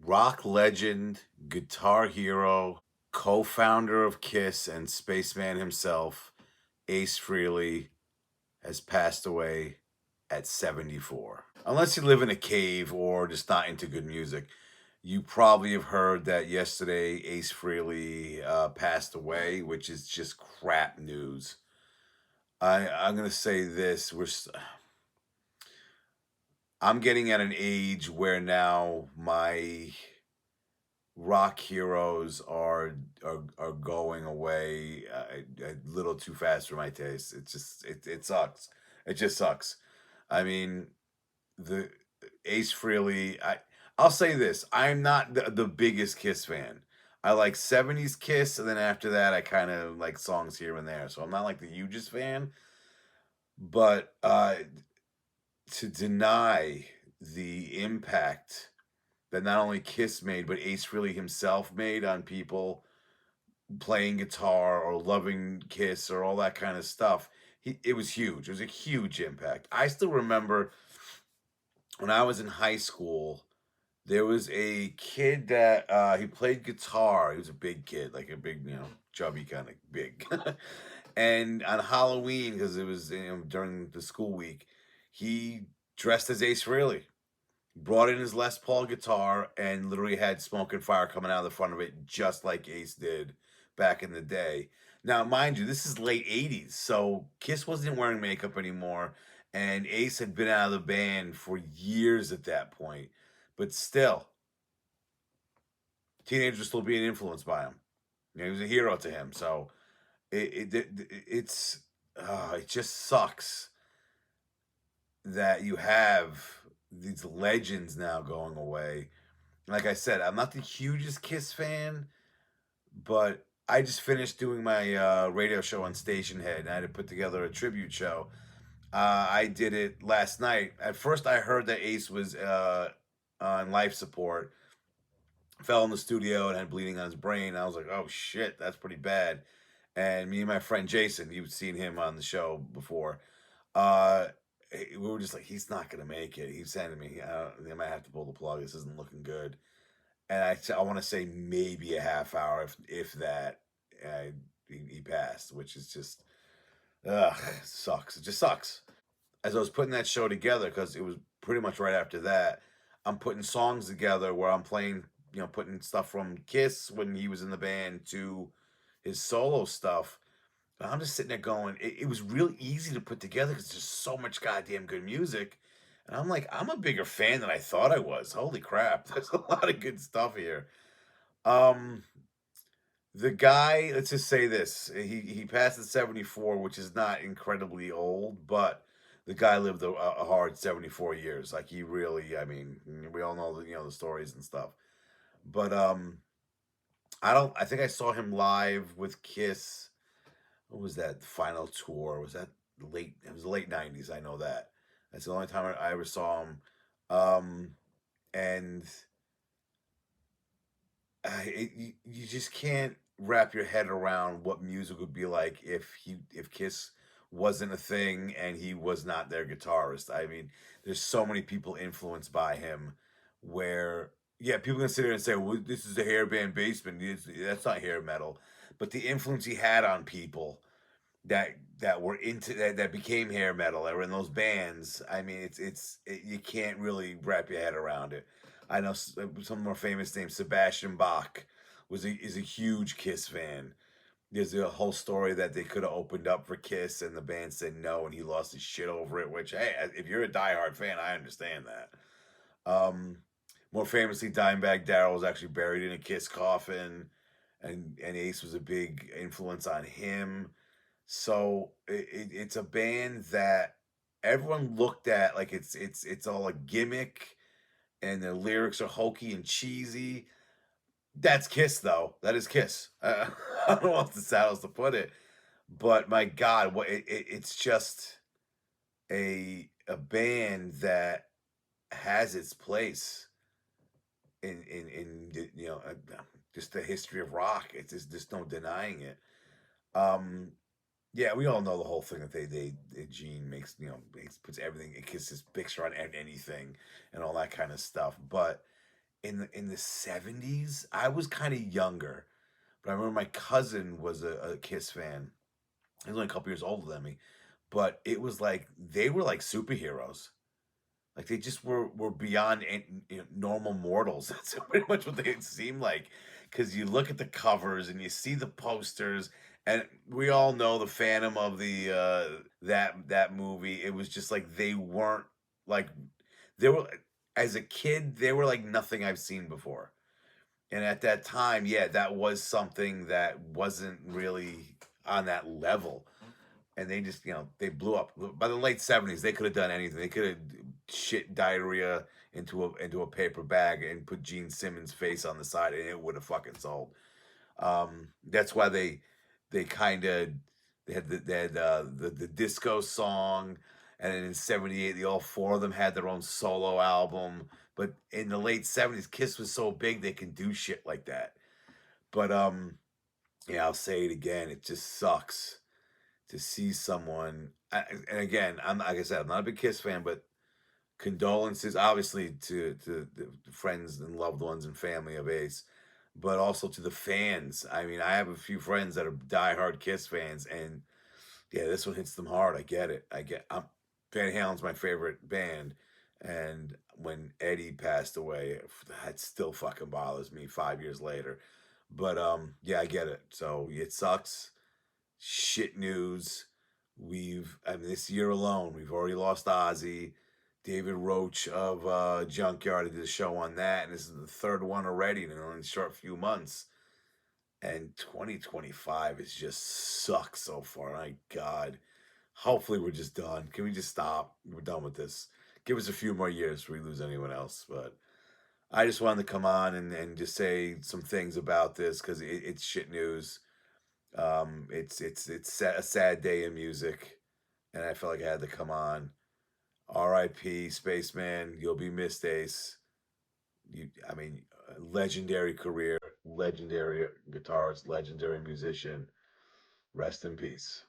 Rock legend, guitar hero, co-founder of Kiss and Spaceman himself, Ace Frehley, has passed away at 74. Unless you live in a cave or just not into good music, you probably have heard that yesterday Ace Frehley passed away, which is just crap news. I'm gonna say this: I'm getting at an age where now my rock heroes are going away a little too fast for my taste. It sucks. It just sucks. I mean, the Ace Frehley. I'll say this: I'm not the biggest Kiss fan. I like '70s Kiss, and then after that, I kind of like songs here and there. So I'm not like the hugest fan. But to deny the impact that not only Kiss made, but Ace Frehley himself made on people playing guitar or loving Kiss or all that kind of stuff. It was huge. It was a huge impact. I still remember when I was in high school, there was a kid that he played guitar. He was a big kid, like a big, chubby kind of big. And on Halloween, because it was during the school week, he dressed as Ace Frehley, brought in his Les Paul guitar, and literally had smoke and fire coming out of the front of it, just like Ace did back in the day. Now, mind you, this is late '80s, so Kiss wasn't wearing makeup anymore, and Ace had been out of the band for years at that point. But still, teenagers were still being influenced by him. He was a hero to him. So it just sucks that you have these legends now going away. Like I said, I'm not the hugest Kiss fan, but I just finished doing my radio show on Stationhead, and I had to put together a tribute show. I did it last night. At first, I heard that Ace was on life support, fell in the studio and had bleeding on his brain. I was like, oh shit, that's pretty bad. And me and my friend Jason, you've seen him on the show before. Uh, we were just like, he's not gonna make it. He's saying to me, they might have to pull the plug. This isn't looking good. And I want to say maybe a half hour, if that. Uh, he passed, which is just sucks. It just sucks. As I was putting that show together, because it was pretty much right after that, I'm putting songs together where I'm playing, putting stuff from Kiss when he was in the band to his solo stuff. And I'm just sitting there going, it was real easy to put together because there's so much goddamn good music. And I'm like, I'm a bigger fan than I thought I was. Holy crap. There's a lot of good stuff here. Um, the guy, let's just say this. He passed at 74, which is not incredibly old, but the guy lived a hard 74 years. Like he really, I mean, we all know the stories and stuff. But I think I saw him live with Kiss. What was that final tour? Was that late? It was the late '90s. I know that. That's the only time I ever saw him. Um, and you just can't wrap your head around what music would be like if Kiss wasn't a thing and he was not their guitarist. I mean, there's so many people influenced by him where yeah, people can sit there and say, well, this is a hair band basement. That's not hair metal. But the influence he had on people that were into that became hair metal that were in those bands. I mean, you can't really wrap your head around it. I know some more famous names. Sebastian Bach is a huge Kiss fan. There's a whole story that they could have opened up for Kiss, and the band said no, and he lost his shit over it. Which, hey, if you're a diehard fan, I understand that. More famously, Dimebag Darrell was actually buried in a Kiss coffin, and Ace was a big influence on him. So it's a band that everyone looked at like it's all a gimmick, and the lyrics are hokey and cheesy. That's Kiss, though. That is Kiss. I don't know what the else to put it, but my God, it's just a band that has its place in just the history of rock. It's just no denying it. Um, Yeah, we all know the whole thing that Gene makes, puts everything, it kisses picture on anything and all that kind of stuff. But in the 70s. I was kind of younger, but I remember my cousin was a Kiss fan. He was only a couple years older than me, but it was like they were like superheroes. Like they just were beyond normal mortals. That's pretty much what they seem like. Because you look at the covers and you see the posters, and we all know the Phantom of the that movie. It was just like they weren't like they were as a kid. They were like nothing I've seen before. And at that time, yeah, that was something that wasn't really on that level. And they just, they blew up. By the late 70s, they could have done anything. They could have shit diarrhea into a paper bag and put Gene Simmons' face on the side, and it would have fucking sold. That's why they kind of they had the disco song, and then in '78, the all four of them had their own solo album. But in the late '70s, Kiss was so big they can do shit like that. But yeah, I'll say it again. It just sucks to see someone. And again, I'm like I said, I'm not a big Kiss fan, but condolences, obviously, to the friends and loved ones and family of Ace, but also to the fans. I mean, I have a few friends that are diehard Kiss fans, and yeah, this one hits them hard. I get it. Van Halen's my favorite band, and when Eddie passed away, that still fucking bothers me 5 years later. But yeah, I get it. So it sucks. Shit news. I mean, this year alone, we've already lost Ozzy. David Roach of Junkyard did a show on that, and this is the third one already in only a short few months. And 2025 is just sucks so far. My God. Hopefully we're just done. Can we just stop? We're done with this. Give us a few more years before we lose anyone else. But I just wanted to come on and just say some things about this because it's shit news. A sad day in music, and I felt like I had to come on. R.I.P. Spaceman. You'll be missed, Ace. I mean, legendary career, legendary guitarist, legendary musician. Rest in peace.